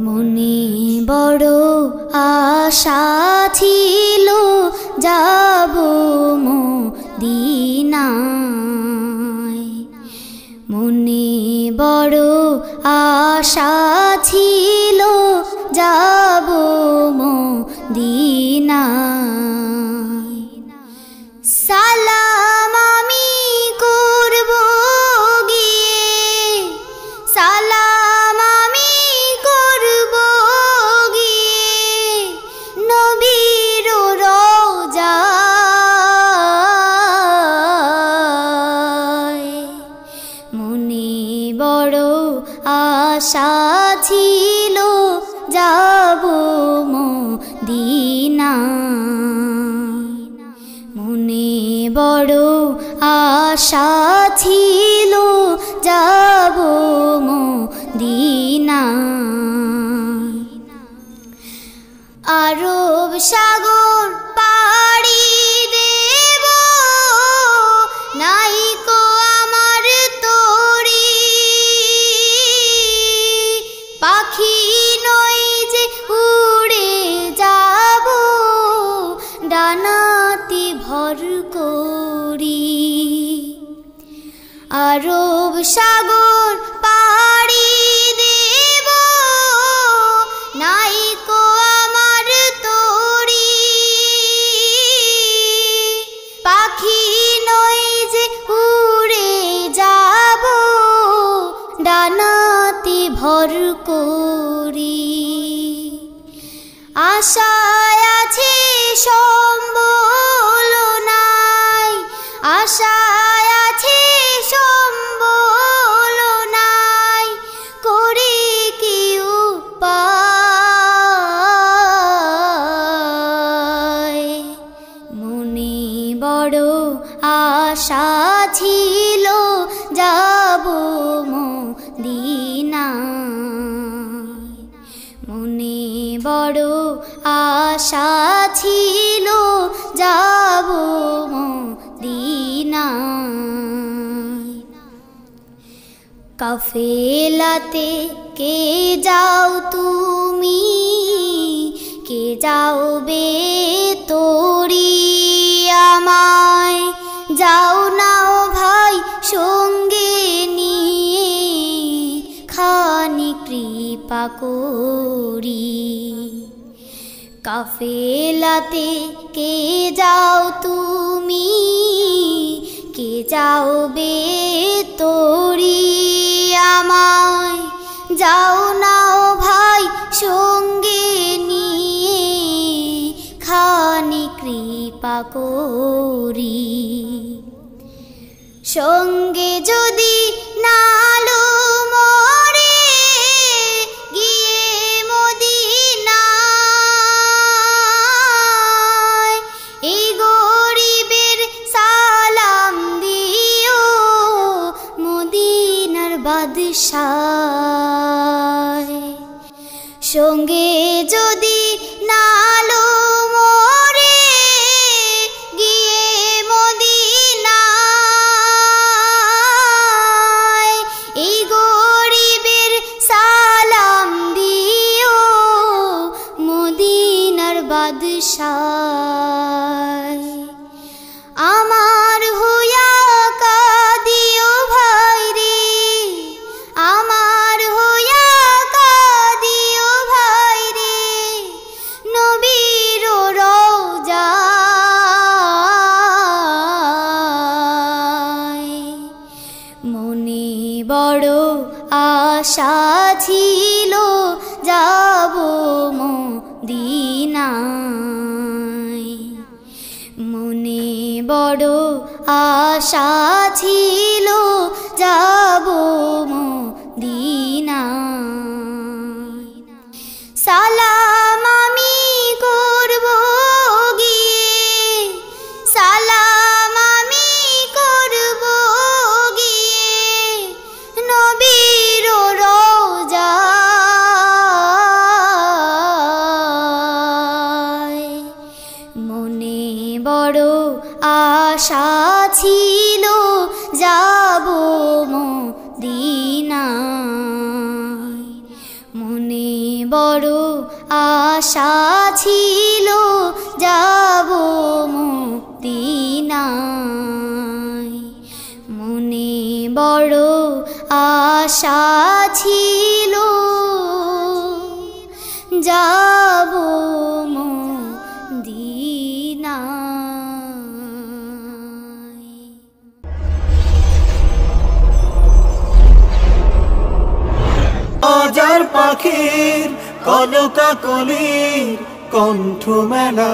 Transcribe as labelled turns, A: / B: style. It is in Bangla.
A: মনে বড় আশা ছিল যাব মদিনায়। মনে বড় আশা ছিল যাব মদিনায়। সালাম আমি করব গিয়ে, সালাম আমি করব গিয়ে নবীর রওজায়। মনে বড় আশা ছিল যাব মদিনায়। মনে বড় আশা ছিল যাব মদিনায়। আরব সাগর পাড়ি দেব, নাইকো আমার তরি। পাখি নই যে উড়ে যাব, ডানাতে ভর করি। আরব সাগর পাড়ি দেব, নাইকো আমার তরি। পাখি নই যে উড়ে যাব, ডানাতে ভর করি। আশায় আছে সম্বল নাই, আশায় আছে সম্বল নাই, করে কি উপায়। মনে বড় আশা ছিল যাব মদিনায়। মনে বড় আশা ছিল যাব মদিনায়। কাফেলাতে কে যাও তুমি, কে যাওবে তরি আমায়। যাও নাও ভাই সঙ্গে নিয়ে, খানি কৃপা করি। কাফেলাতে কে যাও তুমি, কে যাওবে তরি আমায়। যাও নাও ভাই সঙ্গে নিয়ে, খানি কৃপা করি। সঙ্গে যদি নালো মরে, গিয়ে মদিনায়। এই গরিবের সালাম দিও, মদিনার বাদশায়। সঙ্গে যদি নালো মরে, গিয়ে মদিনায়। এই গরিবের সালাম দিও, মদিনার বাদশায়। আমার হইয়া কাঁদিও ভাই রে, আমার হইয়া কাঁদিও ভাই রে নবীর রওজায়। মনে বড় আশা ছিল যাব মদিনায়। মনে বড় আশা ছিল যাব মদিনায়। সালাম আমি করব গিয়ে, সালাম আমি করব গিয়ে নবীর রওজায়। মনে বড় আশা ছিল যাব মদিনায়। মনে বড় আশা ছিল যাব মদিনায় মনে বড় আশা ছিল যাব মদিনায়।
B: হাজার পাখির কলকাকলির কণ্ঠ মেলা